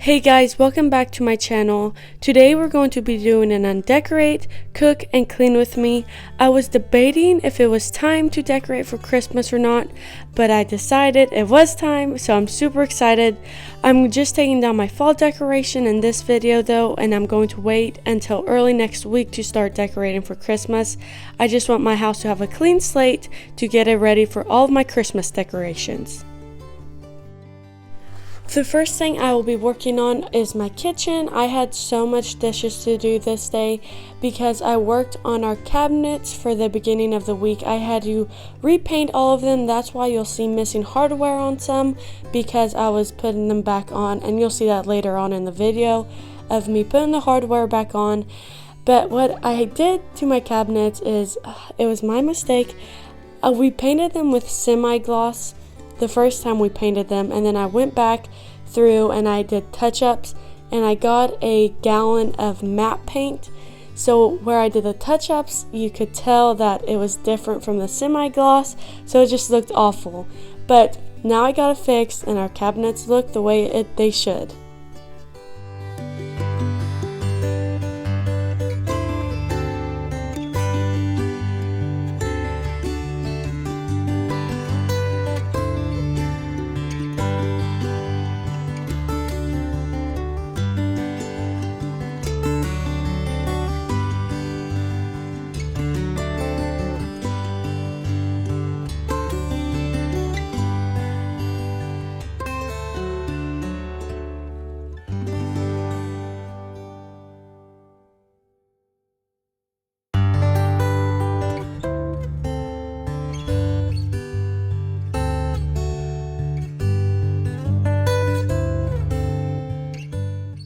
Hey guys, welcome back to my channel. Today we're going to be doing an undecorate, cook, and clean with me. I was debating if it was time to decorate for Christmas or not, but I decided it was time, so I'm super excited. I'm just taking down my fall decoration in this video though, and I'm going to wait until early next week to start decorating for Christmas. I just want my house to have a clean slate to get it ready for all of my Christmas decorations. The first thing I will be working on is my kitchen. I had so much dishes to do this day because I worked on our cabinets for the beginning of the week. I had to repaint all of them. That's why you'll see missing hardware on some, because I was putting them back on, and you'll see that later on in the video of me putting the hardware back on. But what I did to my cabinets is, it was my mistake. We painted them with semi-gloss the first time we painted them, and then I went back through and I did touch-ups, and I got a gallon of matte paint. So where I did the touch-ups, you could tell that it was different from the semi-gloss, so it just looked awful. But now I got it fixed and our cabinets look the way they should.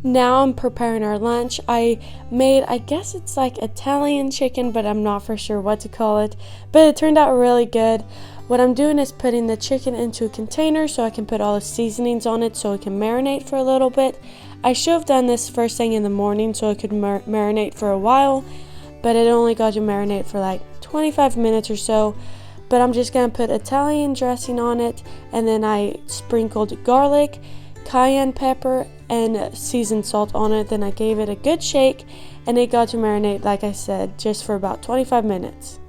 Now I'm preparing our lunch. I guess it's like Italian chicken, but I'm not for sure what to call it. But it turned out really good. What I'm doing is putting the chicken into a container so I can put all the seasonings on it so it can marinate for a little bit. I should have done this first thing in the morning so it could marinate for a while, but it only got to marinate for like 25 minutes or so. But I'm just going to put Italian dressing on it, and then I sprinkled garlic, cayenne pepper, and seasoned salt on it. Then I gave it a good shake, and it got to marinate, like I said, just for about 25 minutes.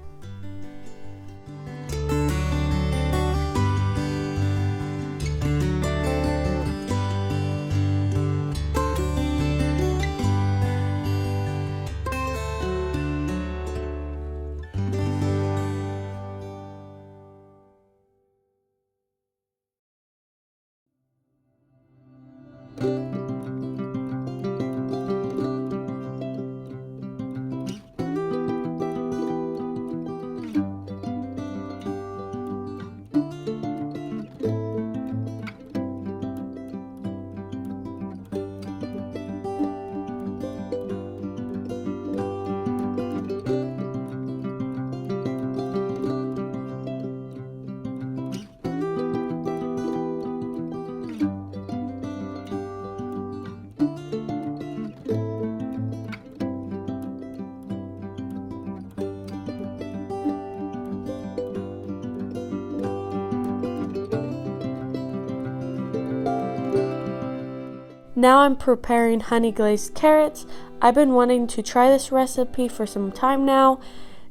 Now I'm preparing honey glazed carrots. I've been wanting to try this recipe for some time now,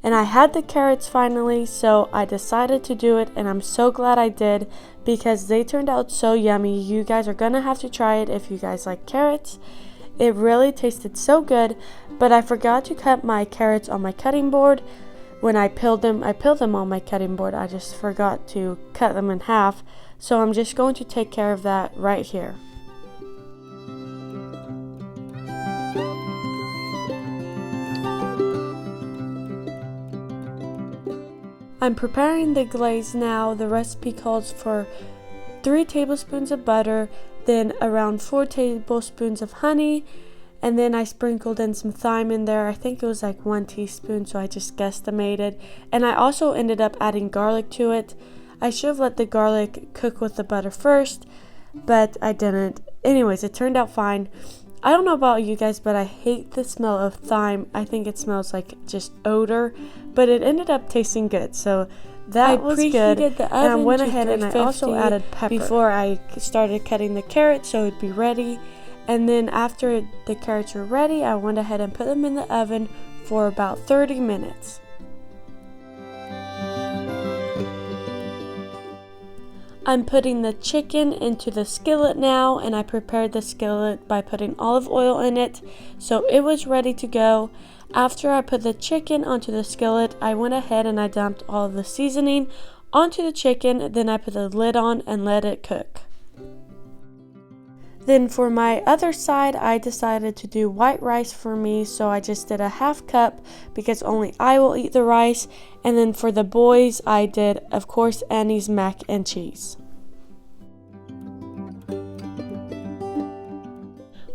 and I had the carrots finally, so I decided to do it, and I'm so glad I did because they turned out so yummy. You guys are gonna have to try it if you guys like carrots. It really tasted so good, but I forgot to cut my carrots on my cutting board. When I peeled them on my cutting board. I just forgot to cut them in half, so I'm just going to take care of that right here. I'm preparing the glaze now. The recipe calls for 3 tablespoons of butter, then around 4 tablespoons of honey, and then I sprinkled in some thyme in there. I think it was like 1 teaspoon, so I just guesstimated. And I also ended up adding garlic to it. I should have let the garlic cook with the butter first, but I didn't. Anyways, it turned out fine. I don't know about you guys, but I hate the smell of thyme. I think it smells like just odor, but it ended up tasting good. So that was good. And I went ahead and I also added pepper before I started cutting the carrot so it'd be ready. And then after the carrots were ready, I went ahead and put them in the oven for about 30 minutes. I'm putting the chicken into the skillet now, and I prepared the skillet by putting olive oil in it, so it was ready to go. After I put the chicken onto the skillet, I went ahead and I dumped all of the seasoning onto the chicken, then I put the lid on and let it cook. Then for my other side, I decided to do white rice for me, so I just did a half cup because only I will eat the rice. And then for the boys, I did, of course, Annie's mac and cheese.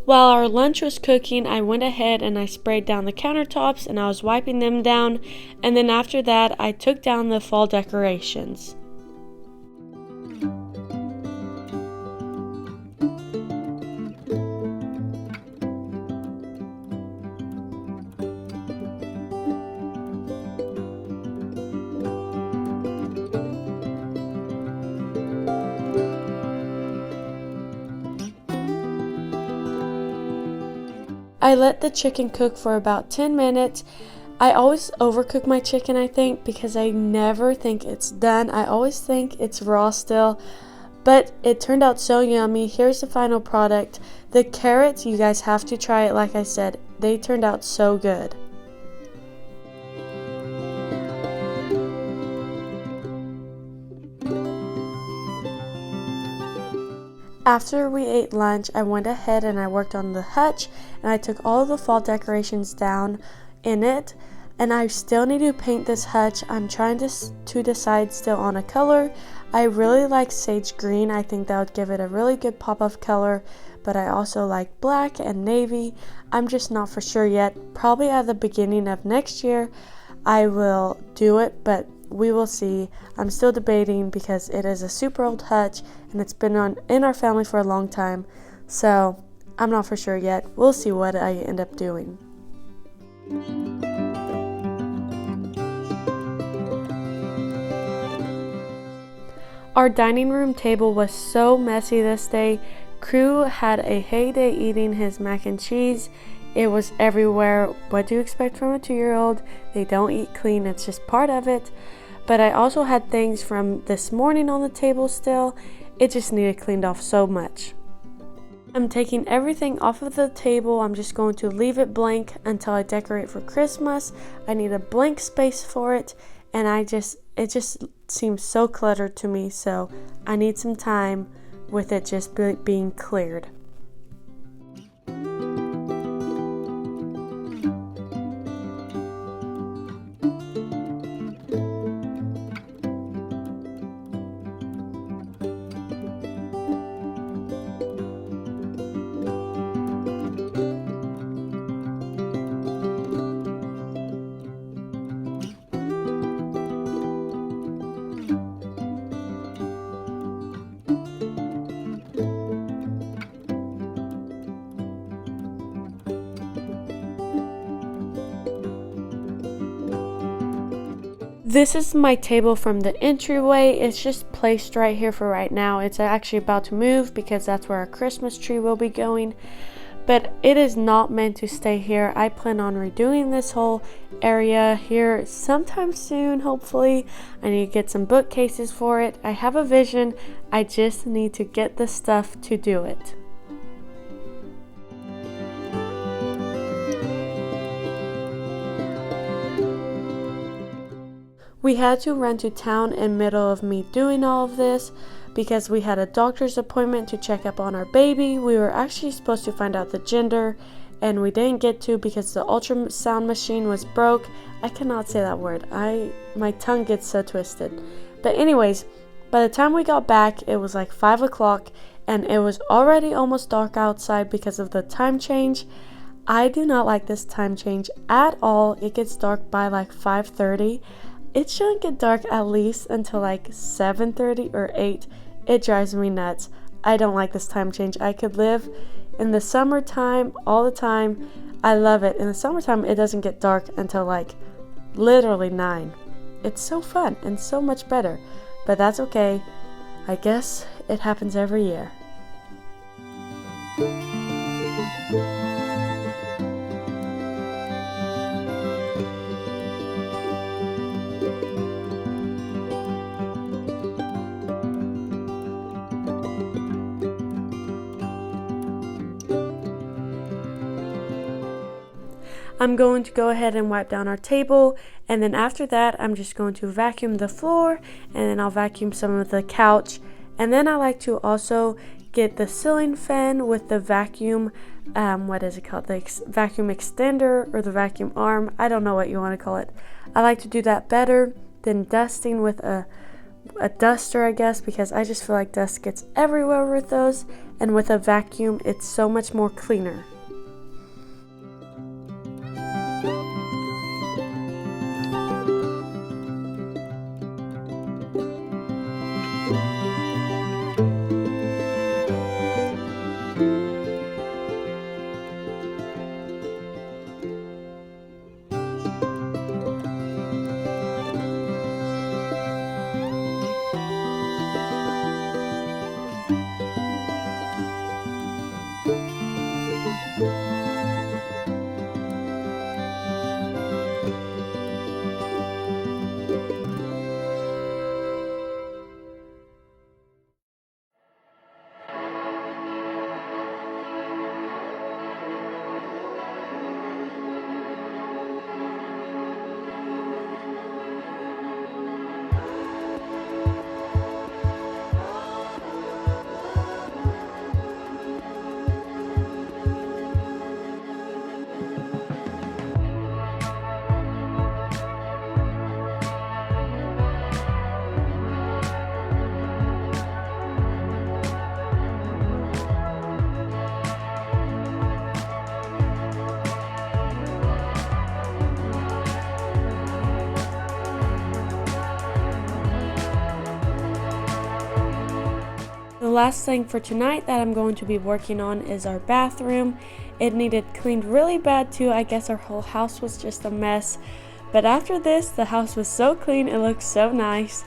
While our lunch was cooking, I went ahead and I sprayed down the countertops and I was wiping them down. And then after that, I took down the fall decorations. I let the chicken cook for about 10 minutes. I always overcook my chicken, I think, because I never think it's done. I always think it's raw still, but it turned out so yummy. Here's the final product. The carrots, you guys have to try it. Like I said, they turned out so good. After we ate lunch, I went ahead and I worked on the hutch, and I took all of the fall decorations down in it, and I still need to paint this hutch. I'm trying to decide still on a color. I really like sage green. I think that would give it a really good pop of color, but I also like black and navy. I'm just not for sure yet. Probably at the beginning of next year I will do it, but we will see. I'm still debating because it is a super old hutch and it's been in our family for a long time, so I'm not for sure yet. We'll see what I end up doing. Our dining room table was so messy this day. Crew had a heyday eating his mac and cheese. It was everywhere. What do you expect from a 2-year-old? They don't eat clean, it's just part of it. But I also had things from this morning on the table still. It just needed cleaned off so much. I'm taking everything off of the table. I'm just going to leave it blank until I decorate for Christmas. I need a blank space for it, and it just seems so cluttered to me, so I need some time with it just being cleared. This is my table from the entryway. It's just placed right here for right now. It's actually about to move because that's where our Christmas tree will be going. But it is not meant to stay here. I plan on redoing this whole area here sometime soon, hopefully. I need to get some bookcases for it. I have a vision. I just need to get the stuff to do it. We had to run to town in the middle of me doing all of this because we had a doctor's appointment to check up on our baby. We were actually supposed to find out the gender, and we didn't get to because the ultrasound machine was broke. I cannot say that word. My tongue gets so twisted. But anyways, by the time we got back, it was like 5 o'clock, and it was already almost dark outside because of the time change. I do not like this time change at all. It gets dark by like 5:30. It shouldn't get dark at least until like 7:30 or 8. It drives me nuts. I don't like this time change. I could live in the summertime all the time. I love it. In the summertime, it doesn't get dark until like literally 9. It's so fun and so much better. But that's okay. I guess it happens every year. I'm going to go ahead and wipe down our table, and then after that I'm just going to vacuum the floor, and then I'll vacuum some of the couch. And then I like to also get the ceiling fan with the vacuum, what is it called, the vacuum extender or the vacuum arm, I don't know what you want to call it. I like to do that better than dusting with a duster, I guess, because I just feel like dust gets everywhere with those, and with a vacuum it's so much more cleaner. The last thing for tonight that I'm going to be working on is our bathroom. It needed cleaned really bad too. I guess our whole house was just a mess. But after this, the house was so clean, it looks so nice.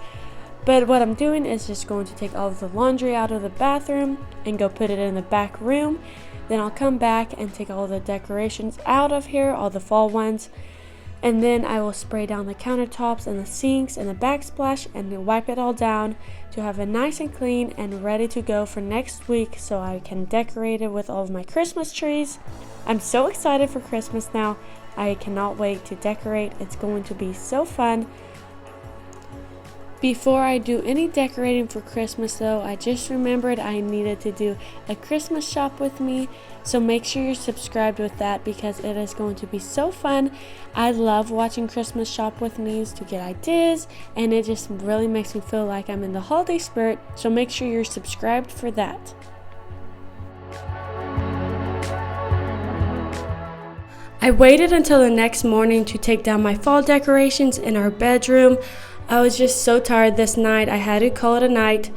But what I'm doing is just going to take all of the laundry out of the bathroom and go put it in the back room. Then I'll come back and take all the decorations out of here, all the fall ones. And then I will spray down the countertops and the sinks and the backsplash and then wipe it all down to have it nice and clean and ready to go for next week so I can decorate it with all of my Christmas trees. I'm so excited for Christmas now. I cannot wait to decorate. It's going to be so fun. Before I do any decorating for Christmas though, I just remembered I needed to do a Christmas shop with me. So make sure you're subscribed with that because it is going to be so fun. I love watching Christmas shop with me to get ideas, and it just really makes me feel like I'm in the holiday spirit. So make sure you're subscribed for that. I waited until the next morning to take down my fall decorations in our bedroom. I was just so tired this night, I had to call it a night.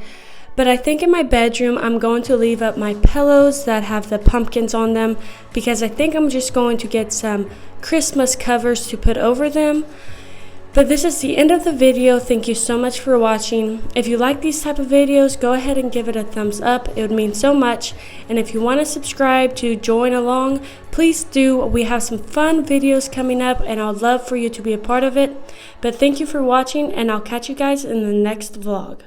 But I think in my bedroom, I'm going to leave up my pillows that have the pumpkins on them because I think I'm just going to get some Christmas covers to put over them. But this is the end of the video. Thank you so much for watching. If you like these type of videos, go ahead and give it a thumbs up. It would mean so much. And if you want to subscribe to join along, please do. We have some fun videos coming up and I'd love for you to be a part of it. But thank you for watching and I'll catch you guys in the next vlog.